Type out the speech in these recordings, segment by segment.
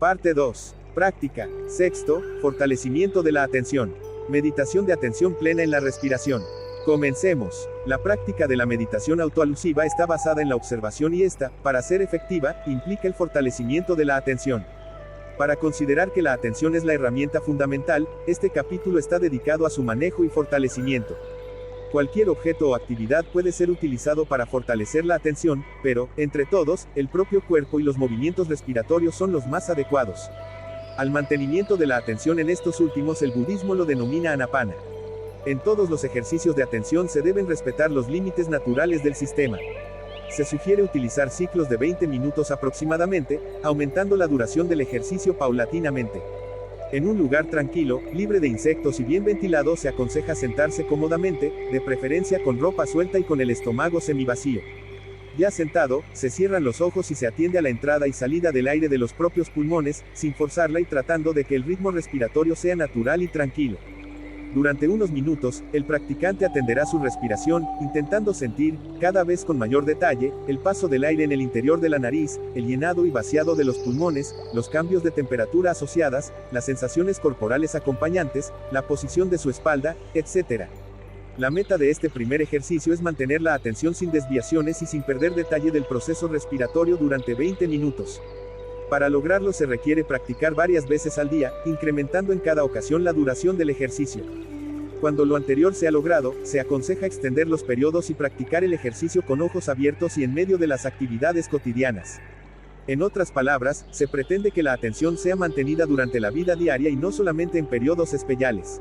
Parte 2. Práctica. Sexto, fortalecimiento de la atención. Meditación de atención plena en la respiración. Comencemos. La práctica de la meditación autoalusiva está basada en la observación y esta, para ser efectiva, implica el fortalecimiento de la atención. Para considerar que la atención es la herramienta fundamental, este capítulo está dedicado a su manejo y fortalecimiento. Cualquier objeto o actividad puede ser utilizado para fortalecer la atención, pero, entre todos, el propio cuerpo y los movimientos respiratorios son los más adecuados. Al mantenimiento de la atención en estos últimos el budismo lo denomina anapana. En todos los ejercicios de atención se deben respetar los límites naturales del sistema. Se sugiere utilizar ciclos de 20 minutos aproximadamente, aumentando la duración del ejercicio paulatinamente. En un lugar tranquilo, libre de insectos y bien ventilado se aconseja sentarse cómodamente, de preferencia con ropa suelta y con el estómago semivacío. Ya sentado, se cierran los ojos y se atiende a la entrada y salida del aire de los propios pulmones, sin forzarla y tratando de que el ritmo respiratorio sea natural y tranquilo. Durante unos minutos, el practicante atenderá su respiración, intentando sentir, cada vez con mayor detalle, el paso del aire en el interior de la nariz, el llenado y vaciado de los pulmones, los cambios de temperatura asociadas, las sensaciones corporales acompañantes, la posición de su espalda, etc. La meta de este primer ejercicio es mantener la atención sin desviaciones y sin perder detalle del proceso respiratorio durante 20 minutos. Para lograrlo se requiere practicar varias veces al día, incrementando en cada ocasión la duración del ejercicio. Cuando lo anterior se ha logrado, se aconseja extender los periodos y practicar el ejercicio con ojos abiertos y en medio de las actividades cotidianas. En otras palabras, se pretende que la atención sea mantenida durante la vida diaria y no solamente en periodos especiales.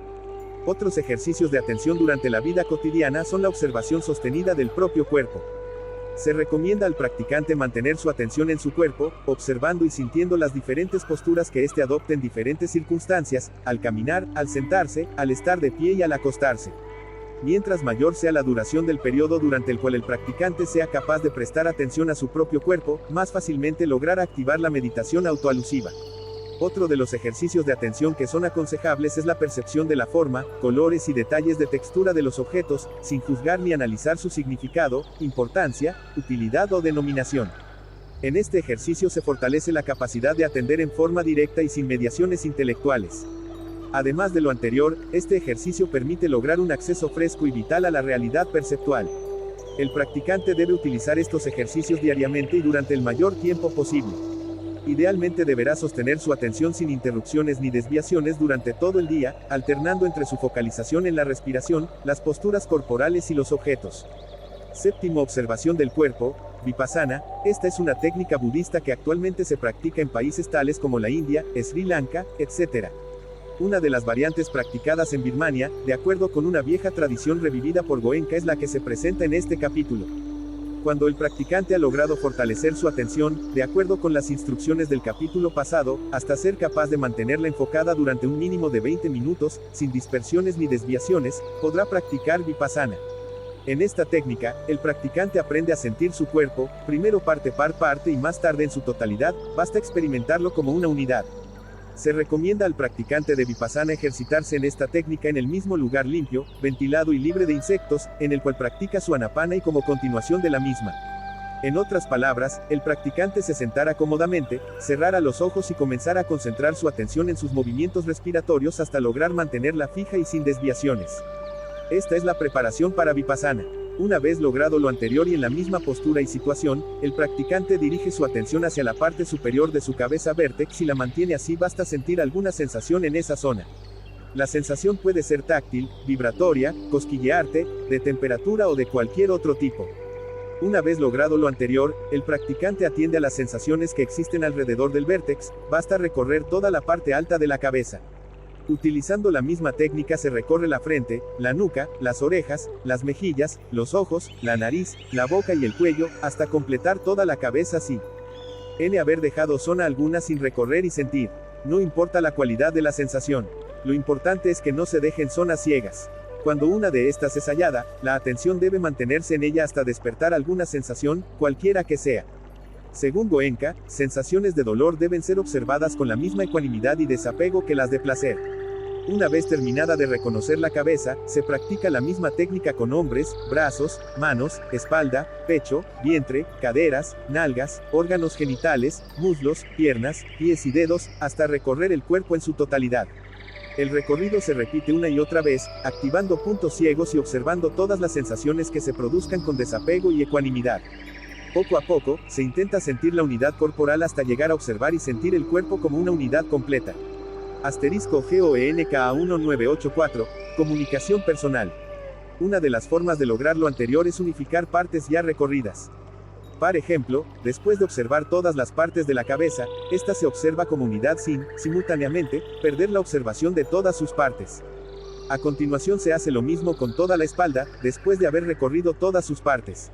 Otros ejercicios de atención durante la vida cotidiana son la observación sostenida del propio cuerpo. Se recomienda al practicante mantener su atención en su cuerpo, observando y sintiendo las diferentes posturas que éste adopte en diferentes circunstancias, al caminar, al sentarse, al estar de pie y al acostarse. Mientras mayor sea la duración del periodo durante el cual el practicante sea capaz de prestar atención a su propio cuerpo, más fácilmente logrará activar la meditación autoalusiva. Otro de los ejercicios de atención que son aconsejables es la percepción de la forma, colores y detalles de textura de los objetos, sin juzgar ni analizar su significado, importancia, utilidad o denominación. En este ejercicio se fortalece la capacidad de atender en forma directa y sin mediaciones intelectuales. Además de lo anterior, este ejercicio permite lograr un acceso fresco y vital a la realidad perceptual. El practicante debe utilizar estos ejercicios diariamente y durante el mayor tiempo posible. Idealmente deberá sostener su atención sin interrupciones ni desviaciones durante todo el día, alternando entre su focalización en la respiración, las posturas corporales y los objetos. Séptimo, observación del cuerpo, Vipassana. Esta es una técnica budista que actualmente se practica en países tales como la India, Sri Lanka, etc. Una de las variantes practicadas en Birmania, de acuerdo con una vieja tradición revivida por Goenka, es la que se presenta en este capítulo. Cuando el practicante ha logrado fortalecer su atención, de acuerdo con las instrucciones del capítulo pasado, hasta ser capaz de mantenerla enfocada durante un mínimo de 20 minutos, sin dispersiones ni desviaciones, podrá practicar Vipassana. En esta técnica, el practicante aprende a sentir su cuerpo, primero parte por parte y más tarde en su totalidad, basta experimentarlo como una unidad. Se recomienda al practicante de Vipassana ejercitarse en esta técnica en el mismo lugar limpio, ventilado y libre de insectos, en el cual practica su anapana y como continuación de la misma. En otras palabras, el practicante se sentará cómodamente, cerrará los ojos y comenzará a concentrar su atención en sus movimientos respiratorios hasta lograr mantenerla fija y sin desviaciones. Esta es la preparación para Vipassana. Una vez logrado lo anterior y en la misma postura y situación, el practicante dirige su atención hacia la parte superior de su cabeza vértex y la mantiene así basta sentir alguna sensación en esa zona. La sensación puede ser táctil, vibratoria, cosquilleante, de temperatura o de cualquier otro tipo. Una vez logrado lo anterior, el practicante atiende a las sensaciones que existen alrededor del vértex, basta recorrer toda la parte alta de la cabeza. Utilizando la misma técnica se recorre la frente, la nuca, las orejas, las mejillas, los ojos, la nariz, la boca y el cuello, hasta completar toda la cabeza así. Haber dejado zona alguna sin recorrer y sentir. No importa la cualidad de la sensación. Lo importante es que no se dejen zonas ciegas. Cuando una de estas es hallada, la atención debe mantenerse en ella hasta despertar alguna sensación, cualquiera que sea. Según Goenka, sensaciones de dolor deben ser observadas con la misma ecuanimidad y desapego que las de placer. Una vez terminada de reconocer la cabeza, se practica la misma técnica con hombres, brazos, manos, espalda, pecho, vientre, caderas, nalgas, órganos genitales, muslos, piernas, pies y dedos, hasta recorrer el cuerpo en su totalidad. El recorrido se repite una y otra vez, activando puntos ciegos y observando todas las sensaciones que se produzcan con desapego y ecuanimidad. Poco a poco, se intenta sentir la unidad corporal hasta llegar a observar y sentir el cuerpo como una unidad completa. *GOENKA 1984, Comunicación personal. Una de las formas de lograr lo anterior es unificar partes ya recorridas. Por ejemplo, después de observar todas las partes de la cabeza, esta se observa como unidad sin, simultáneamente, perder la observación de todas sus partes. A continuación se hace lo mismo con toda la espalda, después de haber recorrido todas sus partes.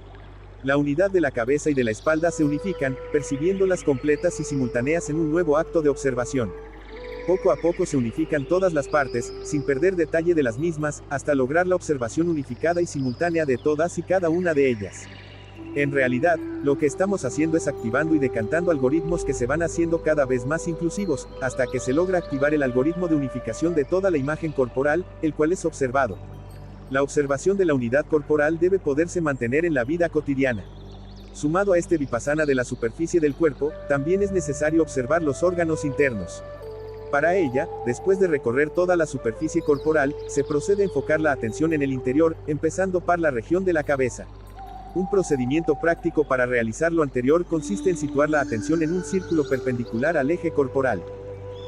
La unidad de la cabeza y de la espalda se unifican, percibiéndolas completas y simultáneas en un nuevo acto de observación. Poco a poco se unifican todas las partes, sin perder detalle de las mismas, hasta lograr la observación unificada y simultánea de todas y cada una de ellas. En realidad, lo que estamos haciendo es activando y decantando algoritmos que se van haciendo cada vez más inclusivos, hasta que se logra activar el algoritmo de unificación de toda la imagen corporal, el cual es observado. La observación de la unidad corporal debe poderse mantener en la vida cotidiana. Sumado a este vipassana de la superficie del cuerpo, también es necesario observar los órganos internos. Para ella, después de recorrer toda la superficie corporal, se procede a enfocar la atención en el interior, empezando por la región de la cabeza. Un procedimiento práctico para realizar lo anterior consiste en situar la atención en un círculo perpendicular al eje corporal.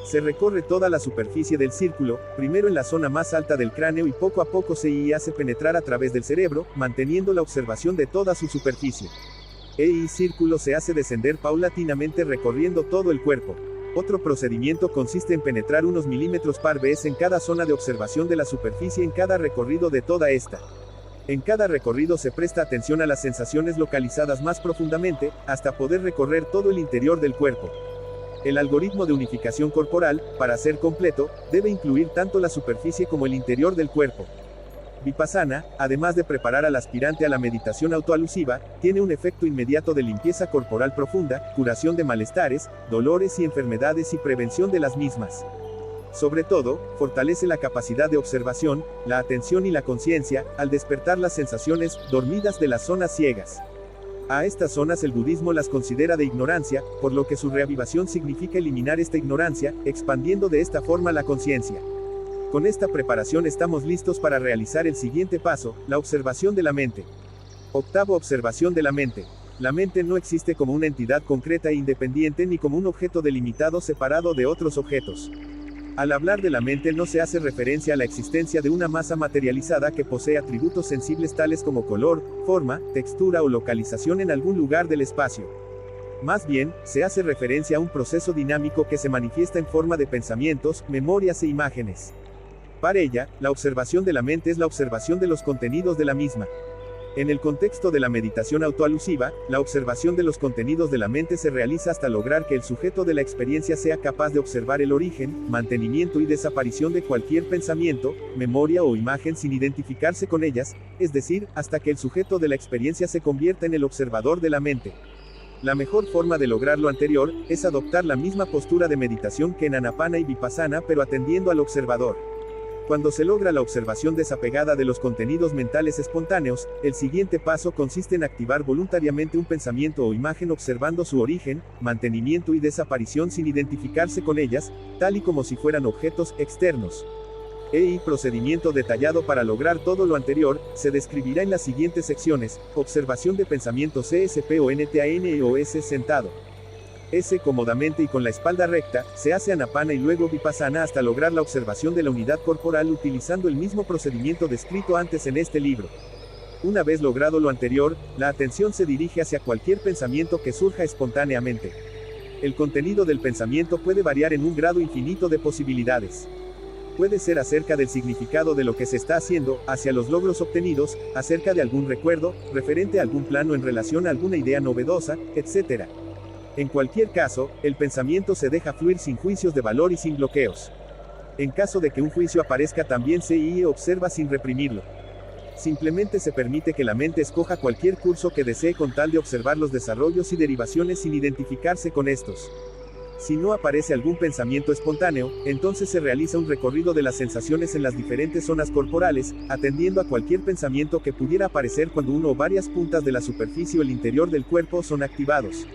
Se recorre toda la superficie del círculo, primero en la zona más alta del cráneo y poco a poco se hace penetrar a través del cerebro, manteniendo la observación de toda su superficie. El círculo se hace descender paulatinamente recorriendo todo el cuerpo. Otro procedimiento consiste en penetrar unos milímetros par vez en cada zona de observación de la superficie en cada recorrido de toda esta. En cada recorrido se presta atención a las sensaciones localizadas más profundamente, hasta poder recorrer todo el interior del cuerpo. El algoritmo de unificación corporal, para ser completo, debe incluir tanto la superficie como el interior del cuerpo. Vipassana, además de preparar al aspirante a la meditación autoalusiva, tiene un efecto inmediato de limpieza corporal profunda, curación de malestares, dolores y enfermedades y prevención de las mismas. Sobre todo, fortalece la capacidad de observación, la atención y la conciencia, al despertar las sensaciones dormidas de las zonas ciegas. A estas zonas el budismo las considera de ignorancia, por lo que su reavivación significa eliminar esta ignorancia, expandiendo de esta forma la conciencia. Con esta preparación estamos listos para realizar el siguiente paso, la observación de la mente. Octavo, observación de la mente. La mente no existe como una entidad concreta e independiente ni como un objeto delimitado separado de otros objetos. Al hablar de la mente no se hace referencia a la existencia de una masa materializada que posee atributos sensibles tales como color, forma, textura o localización en algún lugar del espacio. Más bien, se hace referencia a un proceso dinámico que se manifiesta en forma de pensamientos, memorias e imágenes. Para ella, la observación de la mente es la observación de los contenidos de la misma. En el contexto de la meditación autoalusiva, la observación de los contenidos de la mente se realiza hasta lograr que el sujeto de la experiencia sea capaz de observar el origen, mantenimiento y desaparición de cualquier pensamiento, memoria o imagen sin identificarse con ellas, es decir, hasta que el sujeto de la experiencia se convierta en el observador de la mente. La mejor forma de lograr lo anterior, es adoptar la misma postura de meditación que en Anapana y Vipassana pero atendiendo al observador. Cuando se logra la observación desapegada de los contenidos mentales espontáneos, el siguiente paso consiste en activar voluntariamente un pensamiento o imagen observando su origen, mantenimiento y desaparición sin identificarse con ellas, tal y como si fueran objetos externos. El procedimiento detallado para lograr todo lo anterior, se describirá en las siguientes secciones: observación de pensamientos ESP o NTAN o S sentado. S cómodamente y con la espalda recta, se hace Anapana y luego Vipassana hasta lograr la observación de la unidad corporal utilizando el mismo procedimiento descrito antes en este libro. Una vez logrado lo anterior, la atención se dirige hacia cualquier pensamiento que surja espontáneamente. El contenido del pensamiento puede variar en un grado infinito de posibilidades. Puede ser acerca del significado de lo que se está haciendo, hacia los logros obtenidos, acerca de algún recuerdo, referente a algún plano en relación a alguna idea novedosa, etc. En cualquier caso, el pensamiento se deja fluir sin juicios de valor y sin bloqueos. En caso de que un juicio aparezca también se observa sin reprimirlo. Simplemente se permite que la mente escoja cualquier curso que desee con tal de observar los desarrollos y derivaciones sin identificarse con estos. Si no aparece algún pensamiento espontáneo, entonces se realiza un recorrido de las sensaciones en las diferentes zonas corporales, atendiendo a cualquier pensamiento que pudiera aparecer cuando uno o varias puntas de la superficie o el interior del cuerpo son activados.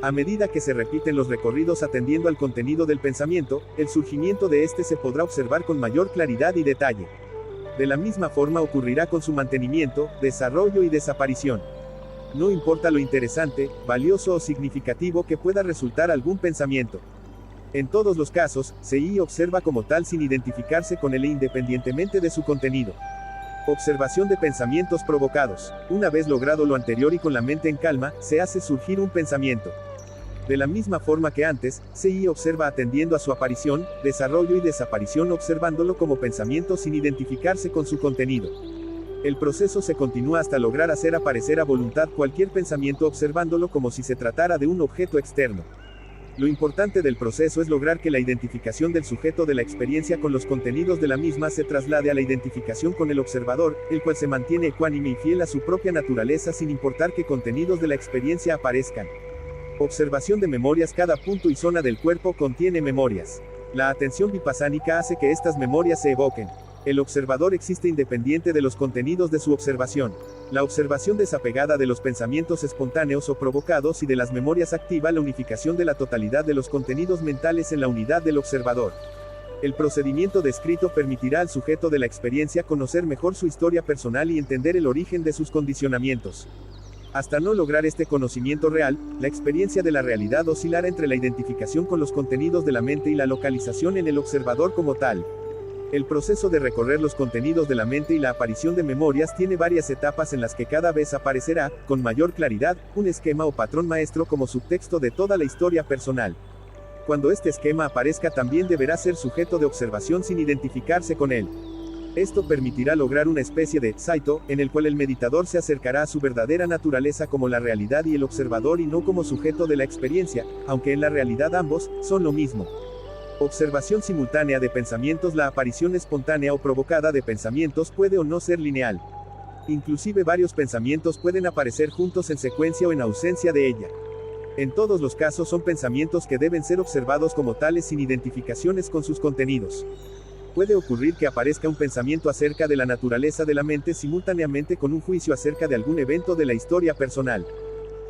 A medida que se repiten los recorridos atendiendo al contenido del pensamiento, el surgimiento de este se podrá observar con mayor claridad y detalle. De la misma forma ocurrirá con su mantenimiento, desarrollo y desaparición. No importa lo interesante, valioso o significativo que pueda resultar algún pensamiento. En todos los casos, se observa como tal sin identificarse con él e independientemente de su contenido. Observación de pensamientos provocados. Una vez logrado lo anterior y con la mente en calma, se hace surgir un pensamiento. De la misma forma que antes, se observa atendiendo a su aparición, desarrollo y desaparición observándolo como pensamiento sin identificarse con su contenido. El proceso se continúa hasta lograr hacer aparecer a voluntad cualquier pensamiento observándolo como si se tratara de un objeto externo. Lo importante del proceso es lograr que la identificación del sujeto de la experiencia con los contenidos de la misma se traslade a la identificación con el observador, el cual se mantiene ecuánime y fiel a su propia naturaleza sin importar qué contenidos de la experiencia aparezcan. Observación de memorias. Cada punto y zona del cuerpo contiene memorias. La atención vipassánica hace que estas memorias se evoquen. El observador existe independiente de los contenidos de su observación. La observación desapegada de los pensamientos espontáneos o provocados y de las memorias activa la unificación de la totalidad de los contenidos mentales en la unidad del observador. El procedimiento descrito permitirá al sujeto de la experiencia conocer mejor su historia personal y entender el origen de sus condicionamientos. Hasta no lograr este conocimiento real, la experiencia de la realidad oscilará entre la identificación con los contenidos de la mente y la localización en el observador como tal. El proceso de recorrer los contenidos de la mente y la aparición de memorias tiene varias etapas en las que cada vez aparecerá, con mayor claridad, un esquema o patrón maestro como subtexto de toda la historia personal. Cuando este esquema aparezca también deberá ser sujeto de observación sin identificarse con él. Esto permitirá lograr una especie de saito, en el cual el meditador se acercará a su verdadera naturaleza como la realidad y el observador y no como sujeto de la experiencia, aunque en la realidad ambos son lo mismo. Observación simultánea de pensamientos. La aparición espontánea o provocada de pensamientos puede o no ser lineal. Inclusive varios pensamientos pueden aparecer juntos en secuencia o en ausencia de ella. En todos los casos son pensamientos que deben ser observados como tales sin identificaciones con sus contenidos. Puede ocurrir que aparezca un pensamiento acerca de la naturaleza de la mente simultáneamente con un juicio acerca de algún evento de la historia personal.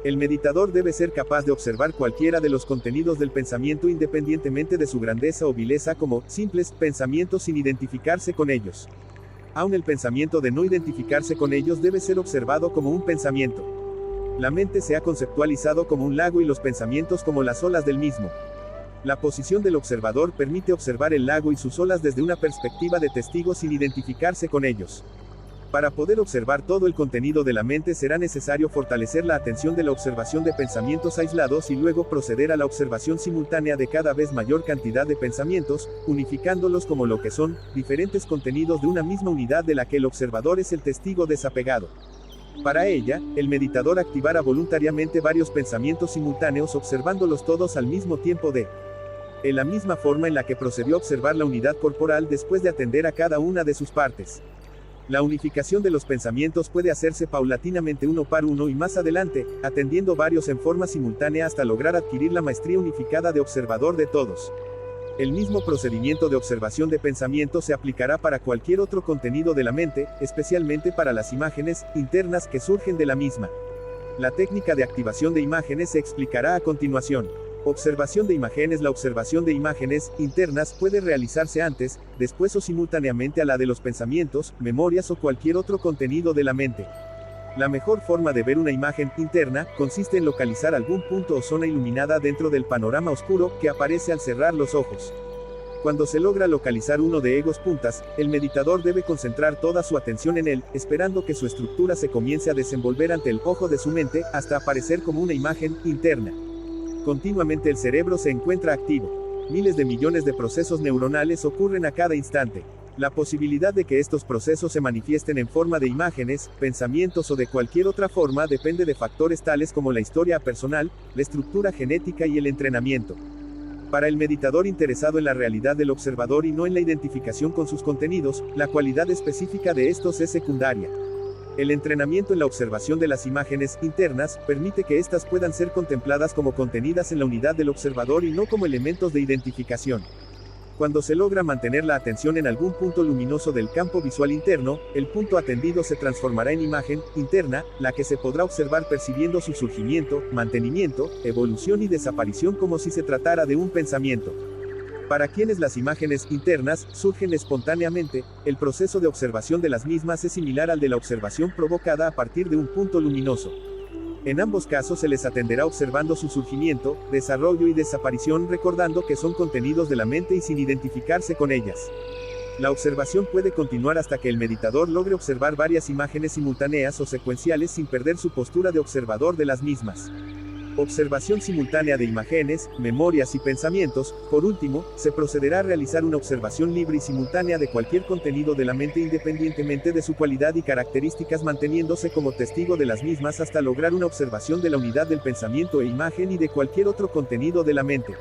El meditador debe ser capaz de observar cualquiera de los contenidos del pensamiento independientemente de su grandeza o vileza como simples pensamientos sin identificarse con ellos. Aun el pensamiento de no identificarse con ellos debe ser observado como un pensamiento. La mente se ha conceptualizado como un lago y los pensamientos como las olas del mismo. La posición del observador permite observar el lago y sus olas desde una perspectiva de testigo sin identificarse con ellos. Para poder observar todo el contenido de la mente será necesario fortalecer la atención de la observación de pensamientos aislados y luego proceder a la observación simultánea de cada vez mayor cantidad de pensamientos, unificándolos como lo que son, diferentes contenidos de una misma unidad de la que el observador es el testigo desapegado. Para ella, el meditador activará voluntariamente varios pensamientos simultáneos observándolos todos al mismo tiempo de la misma forma en la que procedió a observar la unidad corporal después de atender a cada una de sus partes. La unificación de los pensamientos puede hacerse paulatinamente uno por uno y más adelante, atendiendo varios en forma simultánea hasta lograr adquirir la maestría unificada de observador de todos. El mismo procedimiento de observación de pensamientos se aplicará para cualquier otro contenido de la mente, especialmente para las imágenes internas que surgen de la misma. La técnica de activación de imágenes se explicará a continuación. Observación de imágenes. La observación de imágenes internas puede realizarse antes, después o simultáneamente a la de los pensamientos, memorias o cualquier otro contenido de la mente. La mejor forma de ver una imagen interna consiste en localizar algún punto o zona iluminada dentro del panorama oscuro que aparece al cerrar los ojos. Cuando se logra localizar uno de esos puntos, el meditador debe concentrar toda su atención en él, esperando que su estructura se comience a desenvolver ante el ojo de su mente, hasta aparecer como una imagen interna. Continuamente el cerebro se encuentra activo. Miles de millones de procesos neuronales ocurren a cada instante. La posibilidad de que estos procesos se manifiesten en forma de imágenes, pensamientos o de cualquier otra forma depende de factores tales como la historia personal, la estructura genética y el entrenamiento. Para el meditador interesado en la realidad del observador y no en la identificación con sus contenidos, la cualidad específica de estos es secundaria. El entrenamiento en la observación de las imágenes internas permite que éstas puedan ser contempladas como contenidas en la unidad del observador y no como elementos de identificación. Cuando se logra mantener la atención en algún punto luminoso del campo visual interno, el punto atendido se transformará en imagen interna, la que se podrá observar percibiendo su surgimiento, mantenimiento, evolución y desaparición como si se tratara de un pensamiento. Para quienes las imágenes internas surgen espontáneamente, el proceso de observación de las mismas es similar al de la observación provocada a partir de un punto luminoso. En ambos casos se les atenderá observando su surgimiento, desarrollo y desaparición, recordando que son contenidos de la mente y sin identificarse con ellas. La observación puede continuar hasta que el meditador logre observar varias imágenes simultáneas o secuenciales sin perder su postura de observador de las mismas. Observación simultánea de imágenes, memorias y pensamientos. Por último, se procederá a realizar una observación libre y simultánea de cualquier contenido de la mente independientemente de su cualidad y características, manteniéndose como testigo de las mismas hasta lograr una observación de la unidad del pensamiento e imagen y de cualquier otro contenido de la mente.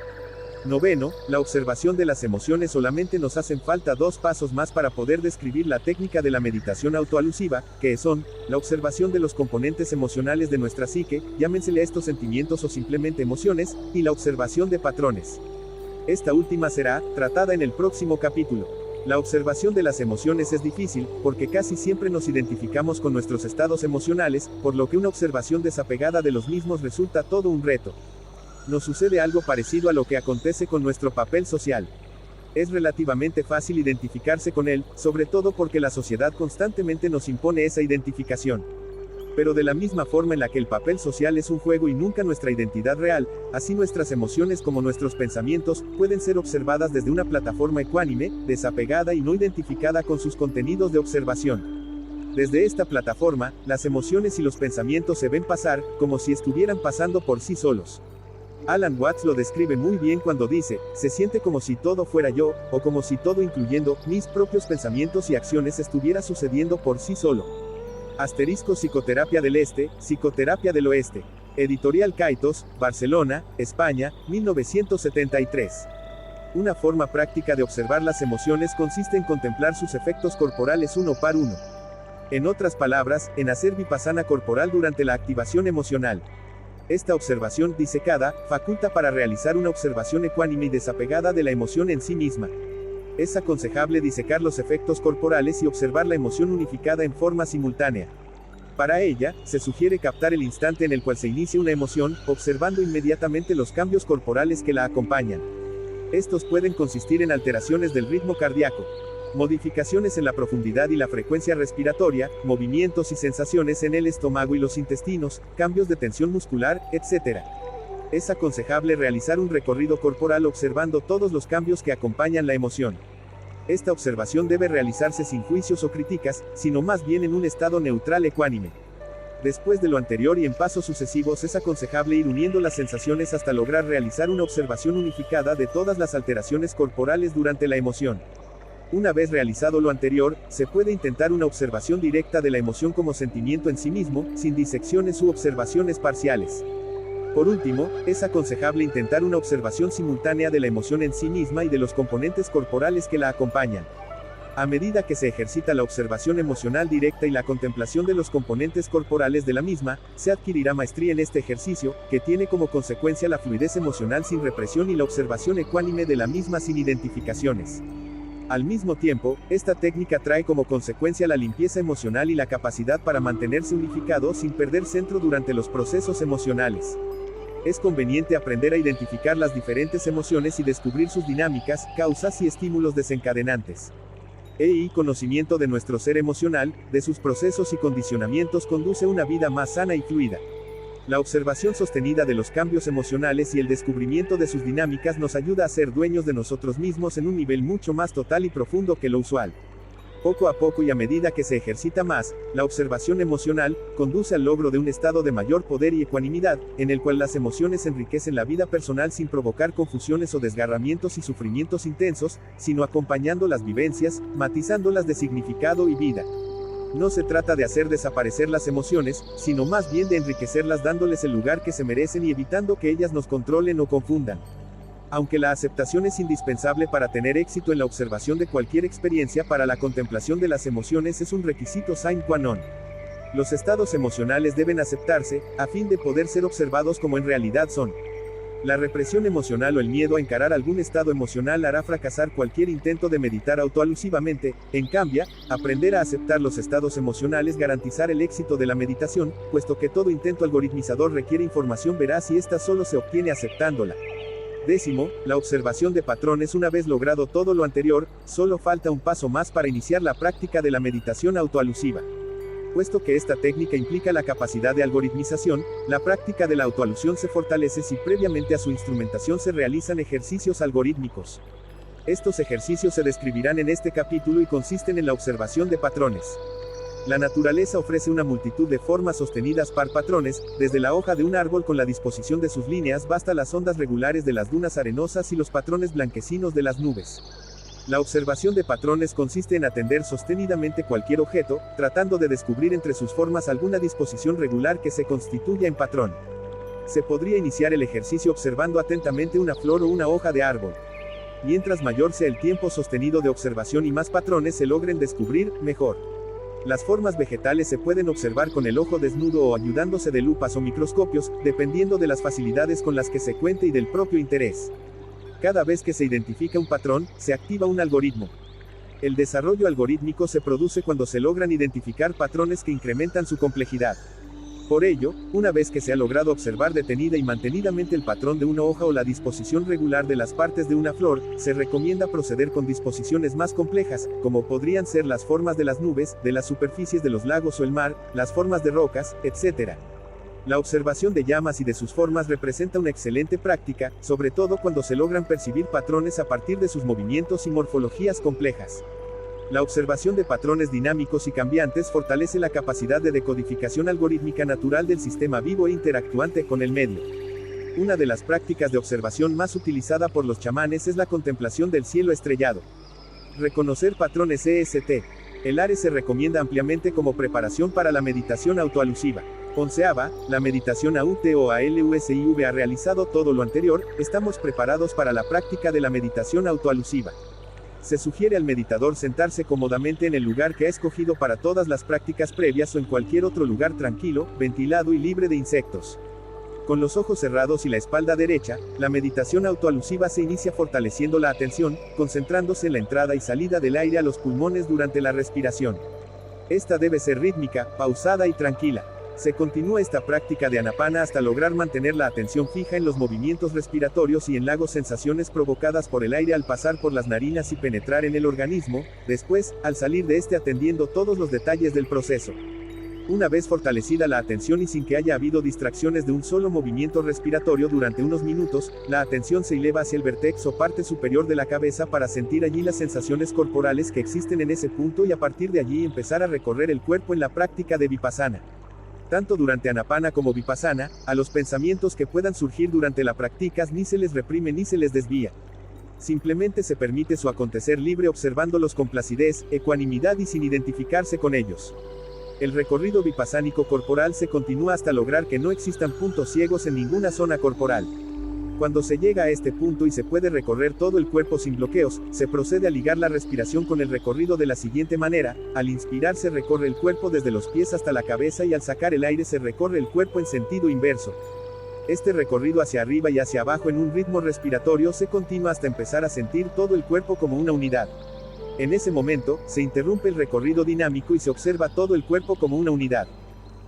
Noveno, la observación de las emociones. Solamente nos hacen falta 2 pasos más para poder describir la técnica de la meditación autoalusiva, que son, la observación de los componentes emocionales de nuestra psique, llámensele a estos sentimientos o simplemente emociones, y la observación de patrones. Esta última será tratada en el próximo capítulo. La observación de las emociones es difícil, porque casi siempre nos identificamos con nuestros estados emocionales, por lo que una observación desapegada de los mismos resulta todo un reto. Nos sucede algo parecido a lo que acontece con nuestro papel social. Es relativamente fácil identificarse con él, sobre todo porque la sociedad constantemente nos impone esa identificación. Pero de la misma forma en la que el papel social es un juego y nunca nuestra identidad real, así nuestras emociones como nuestros pensamientos pueden ser observadas desde una plataforma ecuánime, desapegada y no identificada con sus contenidos de observación. Desde esta plataforma, las emociones y los pensamientos se ven pasar, como si estuvieran pasando por sí solos. Alan Watts lo describe muy bien cuando dice, se siente como si todo fuera yo, o como si todo, incluyendo mis propios pensamientos y acciones, estuviera sucediendo por sí solo. Asterisco Psicoterapia del Este, Psicoterapia del Oeste. Editorial Kaitos, Barcelona, España, 1973. Una forma práctica de observar las emociones consiste en contemplar sus efectos corporales uno por uno. En otras palabras, en hacer vipassana corporal durante la activación emocional. Esta observación disecada faculta para realizar una observación ecuánime y desapegada de la emoción en sí misma. Es aconsejable disecar los efectos corporales y observar la emoción unificada en forma simultánea. Para ella, se sugiere captar el instante en el cual se inicia una emoción, observando inmediatamente los cambios corporales que la acompañan. Estos pueden consistir en alteraciones del ritmo cardíaco, modificaciones en la profundidad y la frecuencia respiratoria, movimientos y sensaciones en el estómago y los intestinos, cambios de tensión muscular, etc. Es aconsejable realizar un recorrido corporal observando todos los cambios que acompañan la emoción. Esta observación debe realizarse sin juicios o críticas, sino más bien en un estado neutral ecuánime. Después de lo anterior y en pasos sucesivos es aconsejable ir uniendo las sensaciones hasta lograr realizar una observación unificada de todas las alteraciones corporales durante la emoción. Una vez realizado lo anterior, se puede intentar una observación directa de la emoción como sentimiento en sí mismo, sin disecciones u observaciones parciales. Por último, es aconsejable intentar una observación simultánea de la emoción en sí misma y de los componentes corporales que la acompañan. A medida que se ejercita la observación emocional directa y la contemplación de los componentes corporales de la misma, se adquirirá maestría en este ejercicio, que tiene como consecuencia la fluidez emocional sin represión y la observación ecuánime de la misma sin identificaciones. Al mismo tiempo, esta técnica trae como consecuencia la limpieza emocional y la capacidad para mantenerse unificado sin perder centro durante los procesos emocionales. Es conveniente aprender a identificar las diferentes emociones y descubrir sus dinámicas, causas y estímulos desencadenantes. Conocimiento de nuestro ser emocional, de sus procesos y condicionamientos conduce una vida más sana y fluida. La observación sostenida de los cambios emocionales y el descubrimiento de sus dinámicas nos ayuda a ser dueños de nosotros mismos en un nivel mucho más total y profundo que lo usual. Poco a poco y a medida que se ejercita más, la observación emocional conduce al logro de un estado de mayor poder y ecuanimidad, en el cual las emociones enriquecen la vida personal sin provocar confusiones o desgarramientos y sufrimientos intensos, sino acompañando las vivencias, matizándolas de significado y vida. No se trata de hacer desaparecer las emociones, sino más bien de enriquecerlas dándoles el lugar que se merecen y evitando que ellas nos controlen o confundan. Aunque la aceptación es indispensable para tener éxito en la observación de cualquier experiencia, para la contemplación de las emociones es un requisito sine qua non. Los estados emocionales deben aceptarse, a fin de poder ser observados como en realidad son. La represión emocional o el miedo a encarar algún estado emocional hará fracasar cualquier intento de meditar autoalusivamente. En cambio, aprender a aceptar los estados emocionales garantizará el éxito de la meditación, puesto que todo intento algoritmizador requiere información veraz y esta solo se obtiene aceptándola. Décimo, la observación de patrones. Una vez logrado todo lo anterior, solo falta un paso más para iniciar la práctica de la meditación autoalusiva. Puesto que esta técnica implica la capacidad de algoritmización, la práctica de la autoalusión se fortalece si previamente a su instrumentación se realizan ejercicios algorítmicos. Estos ejercicios se describirán en este capítulo y consisten en la observación de patrones. La naturaleza ofrece una multitud de formas sostenidas por patrones, desde la hoja de un árbol con la disposición de sus líneas hasta las ondas regulares de las dunas arenosas y los patrones blanquecinos de las nubes. La observación de patrones consiste en atender sostenidamente cualquier objeto, tratando de descubrir entre sus formas alguna disposición regular que se constituya en patrón. Se podría iniciar el ejercicio observando atentamente una flor o una hoja de árbol. Mientras mayor sea el tiempo sostenido de observación y más patrones se logren descubrir, mejor. Las formas vegetales se pueden observar con el ojo desnudo o ayudándose de lupas o microscopios, dependiendo de las facilidades con las que se cuente y del propio interés. Cada vez que se identifica un patrón, se activa un algoritmo. El desarrollo algorítmico se produce cuando se logran identificar patrones que incrementan su complejidad. Por ello, una vez que se ha logrado observar detenida y mantenidamente el patrón de una hoja o la disposición regular de las partes de una flor, se recomienda proceder con disposiciones más complejas, como podrían ser las formas de las nubes, de las superficies de los lagos o el mar, las formas de rocas, etc. La observación de llamas y de sus formas representa una excelente práctica, sobre todo cuando se logran percibir patrones a partir de sus movimientos y morfologías complejas. La observación de patrones dinámicos y cambiantes fortalece la capacidad de decodificación algorítmica natural del sistema vivo e interactuante con el medio. Una de las prácticas de observación más utilizada por los chamanes es la contemplación del cielo estrellado. Reconocer patrones EST. El ARE se recomienda ampliamente como preparación para la meditación autoalusiva. Onceava, la meditación AUT o ALUSIV. Ha realizado todo lo anterior, estamos preparados para la práctica de la meditación autoalusiva. Se sugiere al meditador sentarse cómodamente en el lugar que ha escogido para todas las prácticas previas o en cualquier otro lugar tranquilo, ventilado y libre de insectos. Con los ojos cerrados y la espalda derecha, la meditación autoalusiva se inicia fortaleciendo la atención, concentrándose en la entrada y salida del aire a los pulmones durante la respiración. Esta debe ser rítmica, pausada y tranquila. Se continúa esta práctica de Anapana hasta lograr mantener la atención fija en los movimientos respiratorios y en las sensaciones provocadas por el aire al pasar por las narinas y penetrar en el organismo, después, al salir de este atendiendo todos los detalles del proceso. Una vez fortalecida la atención y sin que haya habido distracciones de un solo movimiento respiratorio durante unos minutos, la atención se eleva hacia el vértex o parte superior de la cabeza para sentir allí las sensaciones corporales que existen en ese punto y a partir de allí empezar a recorrer el cuerpo en la práctica de Vipassana. Tanto durante Anapana como Vipassana, a los pensamientos que puedan surgir durante la práctica ni se les reprime ni se les desvía. Simplemente se permite su acontecer libre observándolos con placidez, ecuanimidad y sin identificarse con ellos. El recorrido vipassánico corporal se continúa hasta lograr que no existan puntos ciegos en ninguna zona corporal. Cuando se llega a este punto y se puede recorrer todo el cuerpo sin bloqueos, se procede a ligar la respiración con el recorrido de la siguiente manera: al inspirar se recorre el cuerpo desde los pies hasta la cabeza y al sacar el aire se recorre el cuerpo en sentido inverso. Este recorrido hacia arriba y hacia abajo en un ritmo respiratorio se continúa hasta empezar a sentir todo el cuerpo como una unidad. En ese momento, se interrumpe el recorrido dinámico y se observa todo el cuerpo como una unidad.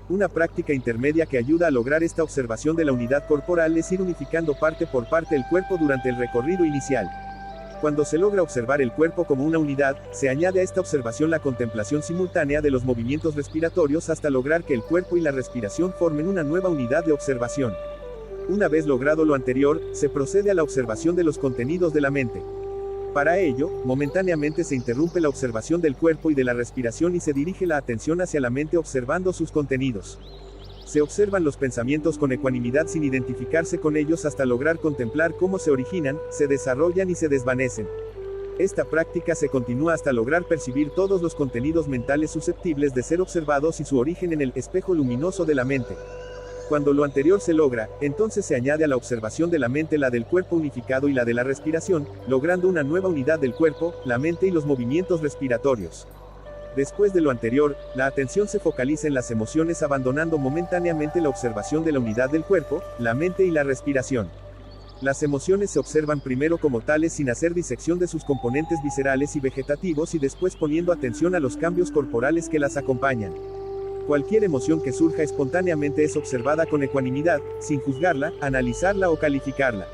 Una práctica intermedia que ayuda a lograr esta observación de la unidad corporal es ir unificando parte por parte el cuerpo durante el recorrido inicial. Cuando se logra observar el cuerpo como una unidad, se añade a esta observación la contemplación simultánea de los movimientos respiratorios hasta lograr que el cuerpo y la respiración formen una nueva unidad de observación. Una vez logrado lo anterior, se procede a la observación de los contenidos de la mente. Para ello, momentáneamente se interrumpe la observación del cuerpo y de la respiración y se dirige la atención hacia la mente observando sus contenidos. Se observan los pensamientos con ecuanimidad sin identificarse con ellos hasta lograr contemplar cómo se originan, se desarrollan y se desvanecen. Esta práctica se continúa hasta lograr percibir todos los contenidos mentales susceptibles de ser observados y su origen en el espejo luminoso de la mente. Cuando lo anterior se logra, entonces se añade a la observación de la mente la del cuerpo unificado y la de la respiración, logrando una nueva unidad del cuerpo, la mente y los movimientos respiratorios. Después de lo anterior, la atención se focaliza en las emociones abandonando momentáneamente la observación de la unidad del cuerpo, la mente y la respiración. Las emociones se observan primero como tales sin hacer disección de sus componentes viscerales y vegetativos y después poniendo atención a los cambios corporales que las acompañan. Cualquier emoción que surja espontáneamente es observada con ecuanimidad, sin juzgarla, analizarla o calificarla.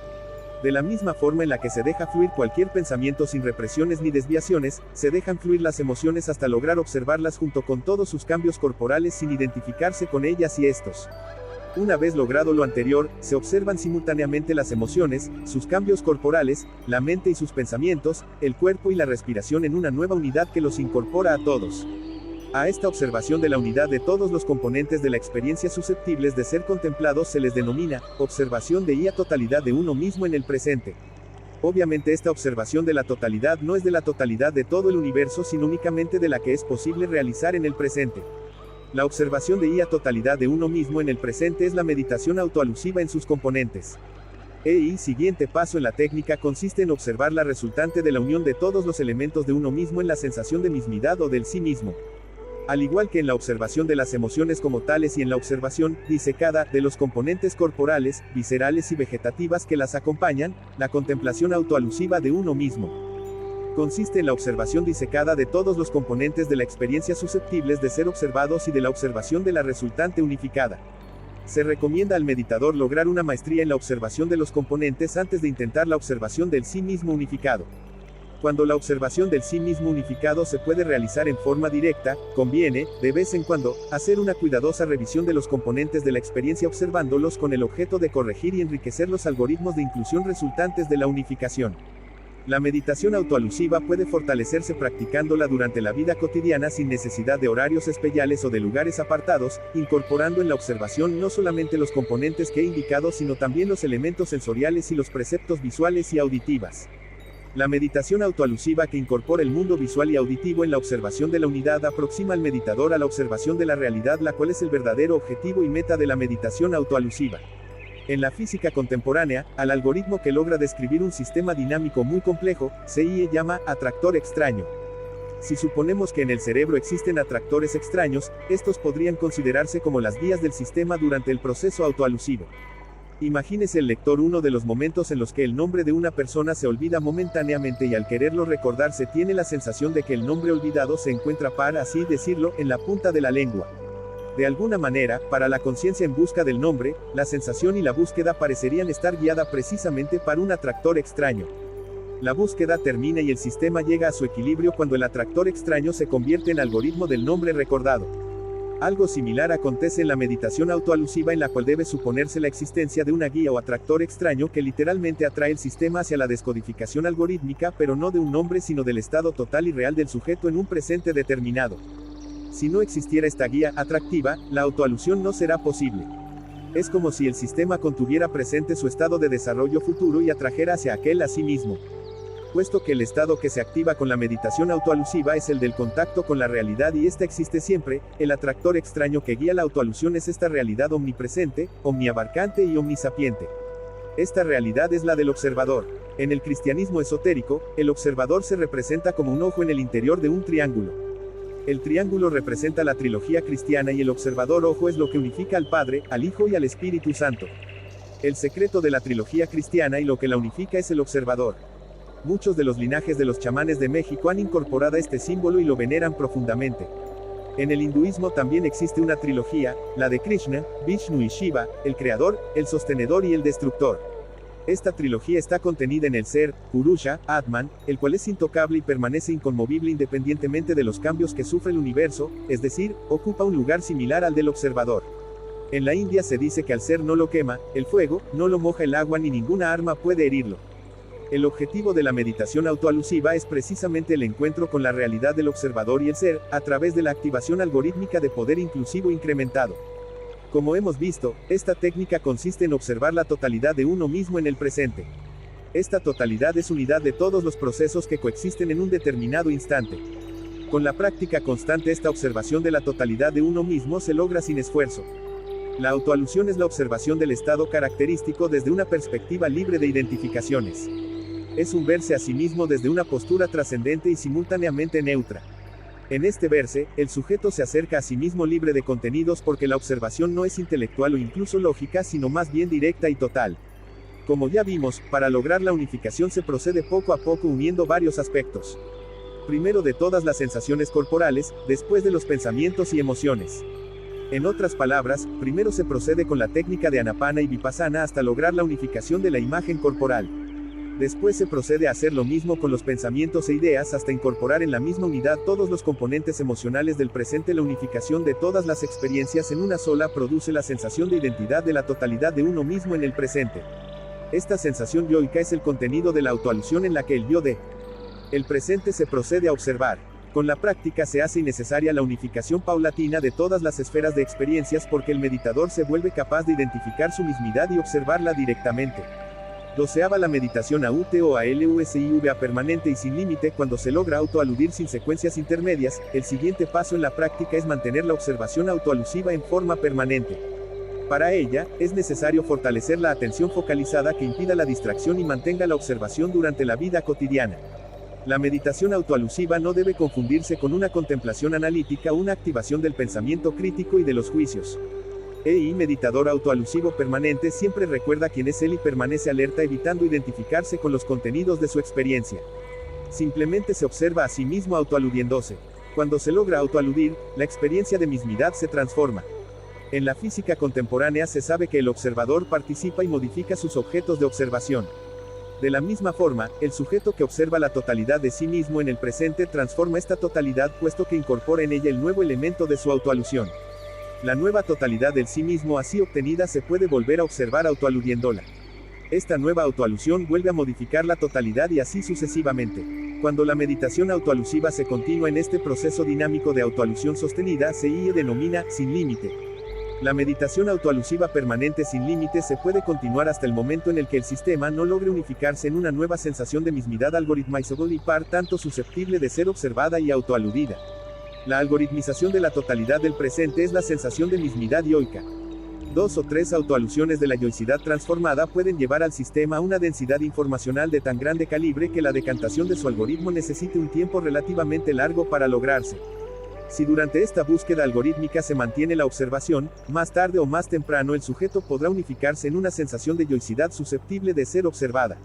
De la misma forma en la que se deja fluir cualquier pensamiento sin represiones ni desviaciones, se dejan fluir las emociones hasta lograr observarlas junto con todos sus cambios corporales sin identificarse con ellas y estos. Una vez logrado lo anterior, se observan simultáneamente las emociones, sus cambios corporales, la mente y sus pensamientos, el cuerpo y la respiración en una nueva unidad que los incorpora a todos. A esta observación de la unidad de todos los componentes de la experiencia susceptibles de ser contemplados se les denomina observación de la totalidad de uno mismo en el presente. Obviamente esta observación de la totalidad no es de la totalidad de todo el universo sino únicamente de la que es posible realizar en el presente. La observación de la totalidad de uno mismo en el presente es la meditación autoalusiva en sus componentes. El siguiente paso en la técnica consiste en observar la resultante de la unión de todos los elementos de uno mismo en la sensación de mismidad o del sí mismo. Al igual que en la observación de las emociones como tales y en la observación, disecada, de los componentes corporales, viscerales y vegetativas que las acompañan, la contemplación autoalusiva de uno mismo consiste en la observación disecada de todos los componentes de la experiencia susceptibles de ser observados y de la observación de la resultante unificada. Se recomienda al meditador lograr una maestría en la observación de los componentes antes de intentar la observación del sí mismo unificado. Cuando la observación del sí mismo unificado se puede realizar en forma directa, conviene, de vez en cuando, hacer una cuidadosa revisión de los componentes de la experiencia observándolos con el objeto de corregir y enriquecer los algoritmos de inclusión resultantes de la unificación. La meditación autoalusiva puede fortalecerse practicándola durante la vida cotidiana sin necesidad de horarios especiales o de lugares apartados, incorporando en la observación no solamente los componentes que he indicado sino también los elementos sensoriales y los preceptos visuales y auditivas. La meditación autoalusiva que incorpora el mundo visual y auditivo en la observación de la unidad aproxima al meditador a la observación de la realidad, la cual es el verdadero objetivo y meta de la meditación autoalusiva. En la física contemporánea, al algoritmo que logra describir un sistema dinámico muy complejo, se le llama atractor extraño. Si suponemos que en el cerebro existen atractores extraños, estos podrían considerarse como las guías del sistema durante el proceso autoalusivo. Imagínese el lector uno de los momentos en los que el nombre de una persona se olvida momentáneamente y al quererlo recordar se tiene la sensación de que el nombre olvidado se encuentra, para así decirlo, en la punta de la lengua. De alguna manera, para la conciencia en busca del nombre, la sensación y la búsqueda parecerían estar guiada precisamente por un atractor extraño. La búsqueda termina y el sistema llega a su equilibrio cuando el atractor extraño se convierte en algoritmo del nombre recordado. Algo similar acontece en la meditación autoalusiva en la cual debe suponerse la existencia de una guía o atractor extraño que literalmente atrae el sistema hacia la descodificación algorítmica pero no de un nombre sino del estado total y real del sujeto en un presente determinado. Si no existiera esta guía atractiva, la autoalusión no será posible. Es como si el sistema contuviera presente su estado de desarrollo futuro y atrajera hacia aquel a sí mismo. Puesto que el estado que se activa con la meditación autoalusiva es el del contacto con la realidad y esta existe siempre, el atractor extraño que guía la autoalusión es esta realidad omnipresente, omniabarcante y omnisapiente. Esta realidad es la del observador. En el cristianismo esotérico, el observador se representa como un ojo en el interior de un triángulo. El triángulo representa la trilogía cristiana y el observador ojo es lo que unifica al Padre, al Hijo y al Espíritu Santo. El secreto de la trilogía cristiana y lo que la unifica es el observador. Muchos de los linajes de los chamanes de México han incorporado este símbolo y lo veneran profundamente. En el hinduismo también existe una trilogía, la de Krishna, Vishnu y Shiva, el creador, el sostenedor y el destructor. Esta trilogía está contenida en el ser, Purusha, Atman, el cual es intocable y permanece inconmovible independientemente de los cambios que sufre el universo, es decir, ocupa un lugar similar al del observador. En la India se dice que al ser no lo quema, el fuego, no lo moja el agua ni ninguna arma puede herirlo. El objetivo de la meditación autoalusiva es precisamente el encuentro con la realidad del observador y el ser, a través de la activación algorítmica de poder inclusivo incrementado. Como hemos visto, esta técnica consiste en observar la totalidad de uno mismo en el presente. Esta totalidad es unidad de todos los procesos que coexisten en un determinado instante. Con la práctica constante esta observación de la totalidad de uno mismo se logra sin esfuerzo. La autoalusión es la observación del estado característico desde una perspectiva libre de identificaciones. Es un verse a sí mismo desde una postura trascendente y simultáneamente neutra. En este verse, el sujeto se acerca a sí mismo libre de contenidos porque la observación no es intelectual o incluso lógica, sino más bien directa y total. Como ya vimos, para lograr la unificación se procede poco a poco uniendo varios aspectos. Primero de todas las sensaciones corporales, después de los pensamientos y emociones. En otras palabras, primero se procede con la técnica de Anapana y Vipassana hasta lograr la unificación de la imagen corporal. Después se procede a hacer lo mismo con los pensamientos e ideas hasta incorporar en la misma unidad todos los componentes emocionales del presente. La unificación de todas las experiencias en una sola produce la sensación de identidad de la totalidad de uno mismo en el presente. Esta sensación yoica es el contenido de la autoalusión en la que el yo de el presente se procede a observar. Con la práctica se hace innecesaria la unificación paulatina de todas las esferas de experiencias porque el meditador se vuelve capaz de identificar su mismidad y observarla directamente. 12ª la meditación AUT o ALUSIVA permanente y sin límite. Cuando se logra autoaludir sin secuencias intermedias, el siguiente paso en la práctica es mantener la observación autoalusiva en forma permanente. Para ella, es necesario fortalecer la atención focalizada que impida la distracción y mantenga la observación durante la vida cotidiana. La meditación autoalusiva no debe confundirse con una contemplación analítica o una activación del pensamiento crítico y de los juicios. Meditador autoalusivo permanente siempre recuerda quién es él y permanece alerta evitando identificarse con los contenidos de su experiencia. Simplemente se observa a sí mismo autoaludiéndose. Cuando se logra autoaludir, la experiencia de mismidad se transforma. En la física contemporánea se sabe que el observador participa y modifica sus objetos de observación. De la misma forma, el sujeto que observa la totalidad de sí mismo en el presente transforma esta totalidad puesto que incorpora en ella el nuevo elemento de su autoalusión. La nueva totalidad del sí mismo así obtenida se puede volver a observar autoaludiéndola. Esta nueva autoalusión vuelve a modificar la totalidad y así sucesivamente. Cuando la meditación autoalusiva se continúa en este proceso dinámico de autoalusión sostenida, se denomina sin límite. La meditación autoalusiva permanente sin límite se puede continuar hasta el momento en el que el sistema no logre unificarse en una nueva sensación de mismidad algoritmizable y par tanto susceptible de ser observada y autoaludida. La algoritmización de la totalidad del presente es la sensación de mismidad yoica. 2 o 3 autoalusiones de la yoicidad transformada pueden llevar al sistema a una densidad informacional de tan grande calibre que la decantación de su algoritmo necesite un tiempo relativamente largo para lograrse. Si durante esta búsqueda algorítmica se mantiene la observación, más tarde o más temprano el sujeto podrá unificarse en una sensación de yoicidad susceptible de ser observada.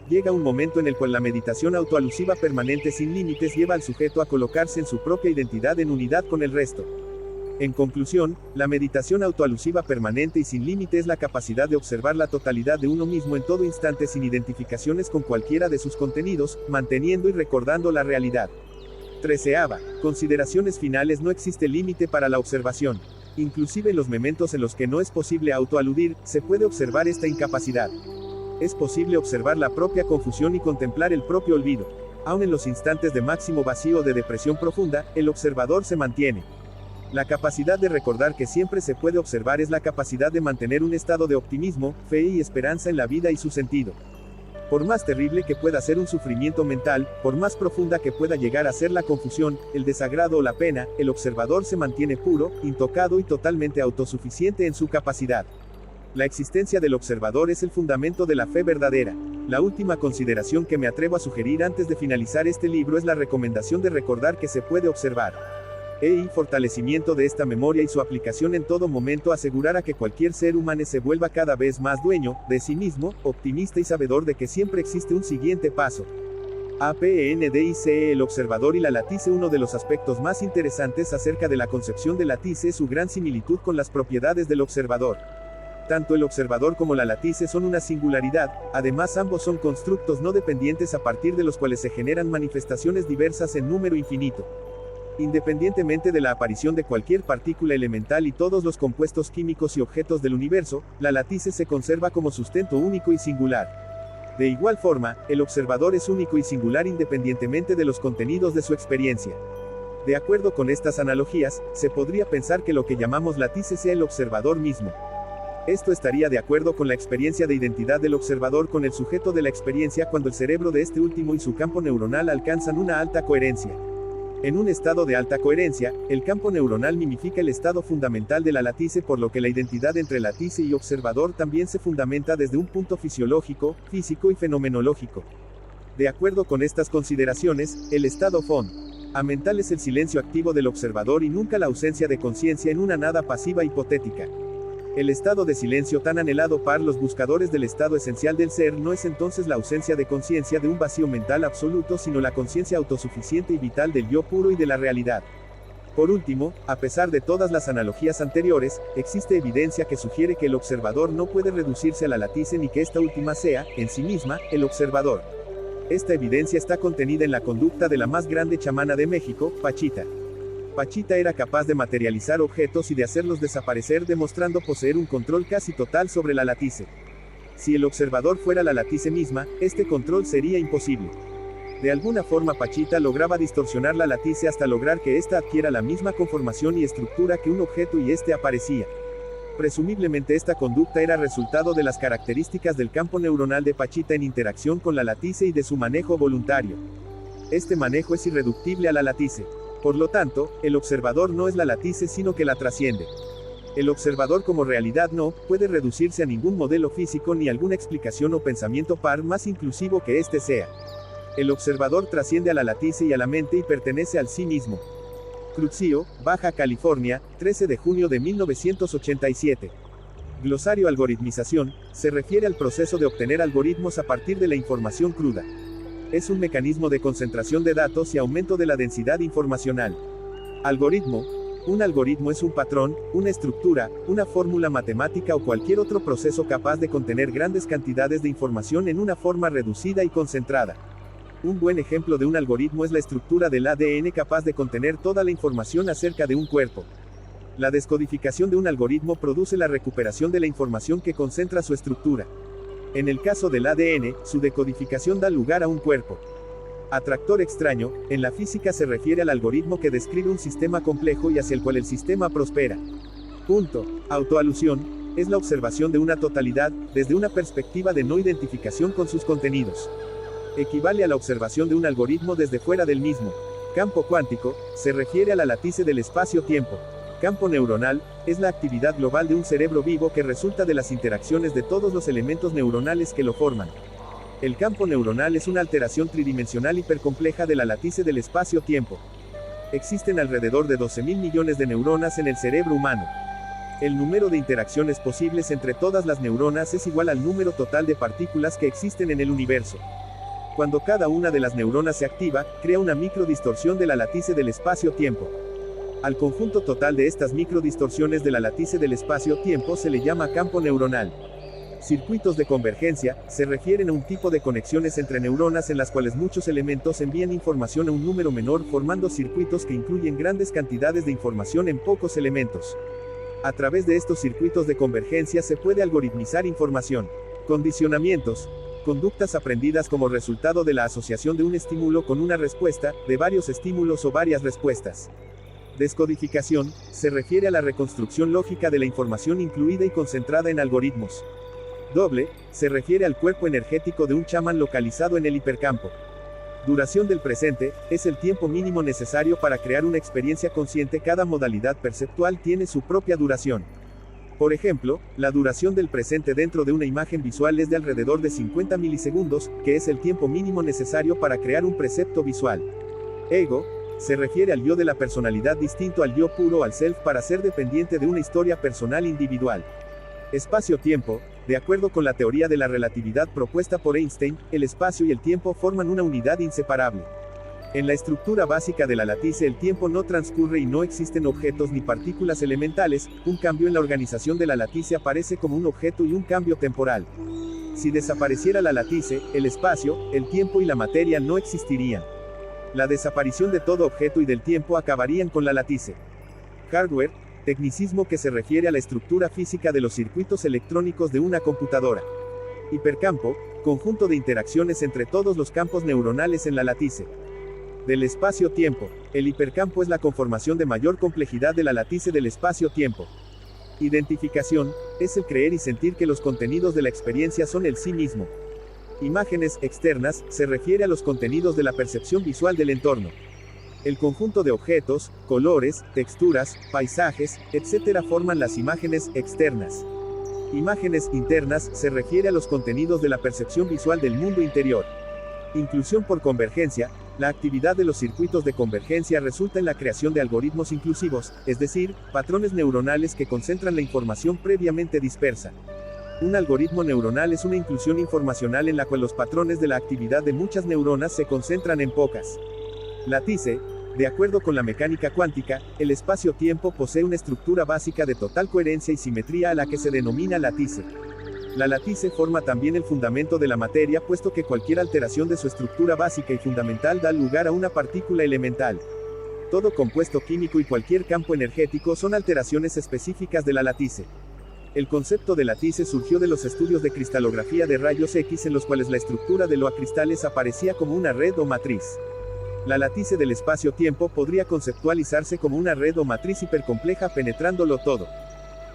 Llega un momento en el cual la meditación autoalusiva permanente sin límites lleva al sujeto a colocarse en su propia identidad en unidad con el resto. En conclusión, la meditación autoalusiva permanente y sin límite es la capacidad de observar la totalidad de uno mismo en todo instante sin identificaciones con cualquiera de sus contenidos, manteniendo y recordando la realidad. 13ª. Consideraciones finales. No existe límite para la observación. Inclusive en los momentos en los que no es posible autoaludir, se puede observar esta incapacidad. Es posible observar la propia confusión y contemplar el propio olvido. Aun en los instantes de máximo vacío o de depresión profunda, el observador se mantiene. La capacidad de recordar que siempre se puede observar es la capacidad de mantener un estado de optimismo, fe y esperanza en la vida y su sentido. Por más terrible que pueda ser un sufrimiento mental, por más profunda que pueda llegar a ser la confusión, el desagrado o la pena, el observador se mantiene puro, intocado y totalmente autosuficiente en su capacidad. La existencia del observador es el fundamento de la fe verdadera. La última consideración que me atrevo a sugerir antes de finalizar este libro es la recomendación de recordar que se puede observar. Fortalecimiento de esta memoria y su aplicación en todo momento asegurará que cualquier ser humano se vuelva cada vez más dueño de sí mismo, optimista y sabedor de que siempre existe un siguiente paso. APNDICE. El observador y la latice. Uno de los aspectos más interesantes acerca de la concepción de latice es su gran similitud con las propiedades del observador. Tanto el observador como la latice son una singularidad, además ambos son constructos no dependientes a partir de los cuales se generan manifestaciones diversas en número infinito. Independientemente de la aparición de cualquier partícula elemental y todos los compuestos químicos y objetos del universo, la latice se conserva como sustento único y singular. De igual forma, el observador es único y singular independientemente de los contenidos de su experiencia. De acuerdo con estas analogías, se podría pensar que lo que llamamos latice sea el observador mismo. Esto estaría de acuerdo con la experiencia de identidad del observador con el sujeto de la experiencia cuando el cerebro de este último y su campo neuronal alcanzan una alta coherencia. En un estado de alta coherencia, el campo neuronal mimifica el estado fundamental de la latice, por lo que la identidad entre latice y observador también se fundamenta desde un punto fisiológico, físico y fenomenológico. De acuerdo con estas consideraciones, el estado von Amental es el silencio activo del observador y nunca la ausencia de conciencia en una nada pasiva hipotética. El estado de silencio tan anhelado por los buscadores del estado esencial del ser no es entonces la ausencia de conciencia de un vacío mental absoluto, sino la conciencia autosuficiente y vital del yo puro y de la realidad. Por último, a pesar de todas las analogías anteriores, existe evidencia que sugiere que el observador no puede reducirse a la latice ni que esta última sea, en sí misma, el observador. Esta evidencia está contenida en la conducta de la más grande chamana de México, Pachita. Pachita era capaz de materializar objetos y de hacerlos desaparecer, demostrando poseer un control casi total sobre la latice. Si el observador fuera la latice misma, este control sería imposible. De alguna forma Pachita lograba distorsionar la latice hasta lograr que ésta adquiera la misma conformación y estructura que un objeto y éste aparecía. Presumiblemente esta conducta era resultado de las características del campo neuronal de Pachita en interacción con la latice y de su manejo voluntario. Este manejo es irreductible a la latice. Por lo tanto, el observador no es la latice sino que la trasciende. El observador como realidad no puede reducirse a ningún modelo físico ni alguna explicación o pensamiento par más inclusivo que éste sea. El observador trasciende a la latice y a la mente y pertenece al sí mismo. Crucio, Baja California, 13 de junio de 1987. Glosario algoritmización, se refiere al proceso de obtener algoritmos a partir de la información cruda. Es un mecanismo de concentración de datos y aumento de la densidad informacional. Algoritmo. Un algoritmo es un patrón, una estructura, una fórmula matemática o cualquier otro proceso capaz de contener grandes cantidades de información en una forma reducida y concentrada. Un buen ejemplo de un algoritmo es la estructura del ADN capaz de contener toda la información acerca de un cuerpo. La descodificación de un algoritmo produce la recuperación de la información que concentra su estructura. En el caso del ADN, su decodificación da lugar a un cuerpo. Atractor extraño, en la física se refiere al algoritmo que describe un sistema complejo y hacia el cual el sistema prospera. Punto. Autoalusión, es la observación de una totalidad, desde una perspectiva de no identificación con sus contenidos. Equivale a la observación de un algoritmo desde fuera del mismo. Campo cuántico, se refiere a la latice del espacio-tiempo. Campo neuronal, es la actividad global de un cerebro vivo que resulta de las interacciones de todos los elementos neuronales que lo forman. El campo neuronal es una alteración tridimensional hipercompleja de la latice del espacio-tiempo. Existen alrededor de 12.000 millones de neuronas en el cerebro humano. El número de interacciones posibles entre todas las neuronas es igual al número total de partículas que existen en el universo. Cuando cada una de las neuronas se activa, crea una microdistorsión de la latice del espacio-tiempo. Al conjunto total de estas microdistorsiones de la latice del espacio-tiempo se le llama campo neuronal. Circuitos de convergencia, se refieren a un tipo de conexiones entre neuronas en las cuales muchos elementos envían información a un número menor formando circuitos que incluyen grandes cantidades de información en pocos elementos. A través de estos circuitos de convergencia se puede algoritmizar información. Condicionamientos. Conductas aprendidas como resultado de la asociación de un estímulo con una respuesta, de varios estímulos o varias respuestas. Descodificación, se refiere a la reconstrucción lógica de la información incluida y concentrada en algoritmos. Doble, se refiere al cuerpo energético de un chamán localizado en el hipercampo. Duración del presente, es el tiempo mínimo necesario para crear una experiencia consciente. Cada modalidad perceptual tiene su propia duración. Por ejemplo, la duración del presente dentro de una imagen visual es de alrededor de 50 milisegundos, que es el tiempo mínimo necesario para crear un precepto visual. Ego, se refiere al yo de la personalidad distinto al yo puro o al self para ser dependiente de una historia personal individual. Espacio-tiempo, de acuerdo con la teoría de la relatividad propuesta por Einstein, el espacio y el tiempo forman una unidad inseparable. En la estructura básica de la latice el tiempo no transcurre y no existen objetos ni partículas elementales. Un cambio en la organización de la latice aparece como un objeto y un cambio temporal. Si desapareciera la latice, el espacio, el tiempo y la materia no existirían. La desaparición de todo objeto y del tiempo acabarían con la latice. Hardware, tecnicismo que se refiere a la estructura física de los circuitos electrónicos de una computadora. Hipercampo, conjunto de interacciones entre todos los campos neuronales en la latice. Del espacio-tiempo, el hipercampo es la conformación de mayor complejidad de la latice del espacio-tiempo. Identificación, es el creer y sentir que los contenidos de la experiencia son el sí mismo. Imágenes externas, se refiere a los contenidos de la percepción visual del entorno. El conjunto de objetos, colores, texturas, paisajes, etc. forman las imágenes externas. Imágenes internas, se refiere a los contenidos de la percepción visual del mundo interior. Inclusión por convergencia, La actividad de los circuitos de convergencia resulta en la creación de algoritmos inclusivos, es decir, patrones neuronales que concentran la información previamente dispersa. Un algoritmo neuronal es una inclusión informacional en la cual los patrones de la actividad de muchas neuronas se concentran en pocas. Lattice. De acuerdo con la mecánica cuántica, el espacio-tiempo posee una estructura básica de total coherencia y simetría a la que se denomina lattice. La lattice forma también el fundamento de la materia, puesto que cualquier alteración de su estructura básica y fundamental da lugar a una partícula elemental. Todo compuesto químico y cualquier campo energético son alteraciones específicas de la lattice. El concepto de lattice surgió de los estudios de cristalografía de rayos X en los cuales la estructura de los cristales aparecía como una red o matriz. La lattice del espacio-tiempo podría conceptualizarse como una red o matriz hipercompleja penetrándolo todo.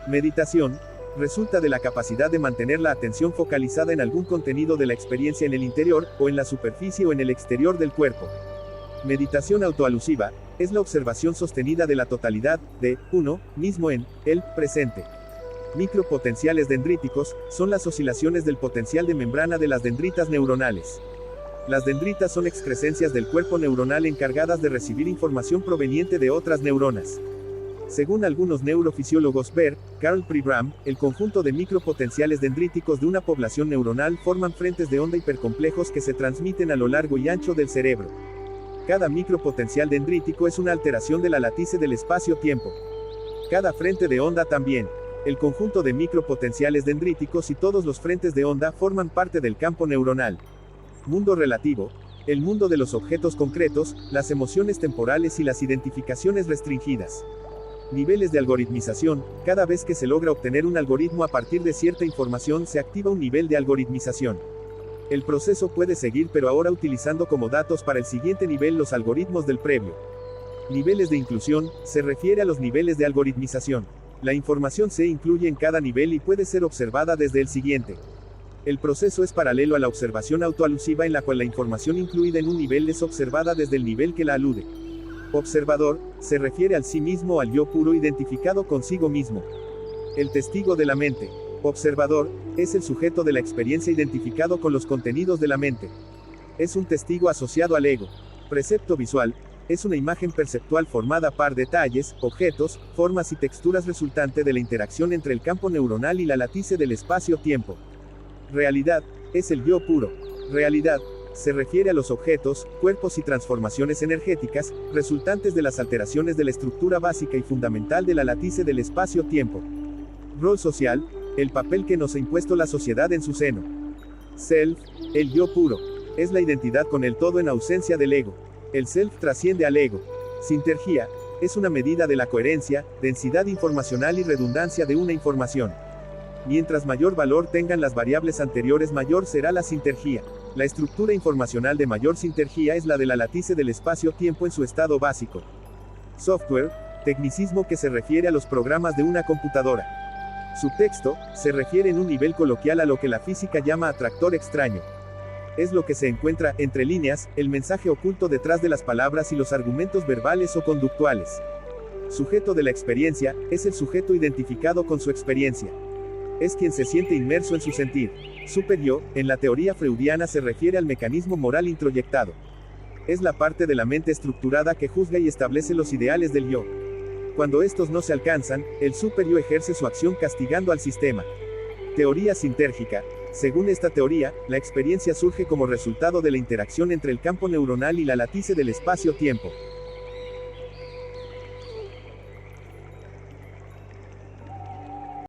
Meditación. Resulta de la capacidad de mantener la atención focalizada en algún contenido de la experiencia en el interior, o en la superficie o en el exterior del cuerpo. Meditación autoalusiva, es la observación sostenida de la totalidad, de, uno, mismo en, el, presente. Micropotenciales dendríticos, son las oscilaciones del potencial de membrana de las dendritas neuronales. Las dendritas son excrescencias del cuerpo neuronal encargadas de recibir información proveniente de otras neuronas. Según algunos neurofisiólogos Carl Pribram, el conjunto de micropotenciales dendríticos de una población neuronal forman frentes de onda hipercomplejos que se transmiten a lo largo y ancho del cerebro. Cada micropotencial dendrítico es una alteración de la lattice del espacio-tiempo. Cada frente de onda también. El conjunto de micropotenciales dendríticos y todos los frentes de onda forman parte del campo neuronal. Mundo relativo. El mundo de los objetos concretos, las emociones temporales y las identificaciones restringidas. Niveles de algoritmización. Cada vez que se logra obtener un algoritmo a partir de cierta información se activa un nivel de algoritmización. El proceso puede seguir pero ahora utilizando como datos para el siguiente nivel los algoritmos del previo. Niveles de inclusión, se refiere a los niveles de algoritmización. La información se incluye en cada nivel y puede ser observada desde el siguiente. El proceso es paralelo a la observación autoalusiva en la cual la información incluida en un nivel es observada desde el nivel que la alude. Observador, se refiere al sí mismo o al yo puro identificado consigo mismo. El testigo de la mente. Observador, es el sujeto de la experiencia identificado con los contenidos de la mente. Es un testigo asociado al ego. Precepto visual, es una imagen perceptual formada por detalles, objetos, formas y texturas resultante de la interacción entre el campo neuronal y la lattice del espacio-tiempo. Realidad, es el yo puro. Realidad, se refiere a los objetos, cuerpos y transformaciones energéticas, resultantes de las alteraciones de la estructura básica y fundamental de la lattice del espacio-tiempo. Rol social, el papel que nos ha impuesto la sociedad en su seno. Self, el yo puro, es la identidad con el todo en ausencia del ego. El self trasciende al ego. Sintergia, es una medida de la coherencia, densidad informacional y redundancia de una información. Mientras mayor valor tengan las variables anteriores, mayor será la sintergia. La estructura informacional de mayor sintergia es la de la lattice del espacio-tiempo en su estado básico. Software, tecnicismo que se refiere a los programas de una computadora. Subtexto, se refiere en un nivel coloquial a lo que la física llama atractor extraño. Es lo que se encuentra, entre líneas, el mensaje oculto detrás de las palabras y los argumentos verbales o conductuales. Sujeto de la experiencia, es el sujeto identificado con su experiencia. Es quien se siente inmerso en su sentir. Super-yo, en la teoría freudiana se refiere al mecanismo moral introyectado. Es la parte de la mente estructurada que juzga y establece los ideales del yo. Cuando estos no se alcanzan, el super-yo ejerce su acción castigando al sistema. Teoría sintérgica. Según esta teoría, la experiencia surge como resultado de la interacción entre el campo neuronal y la lattice del espacio-tiempo.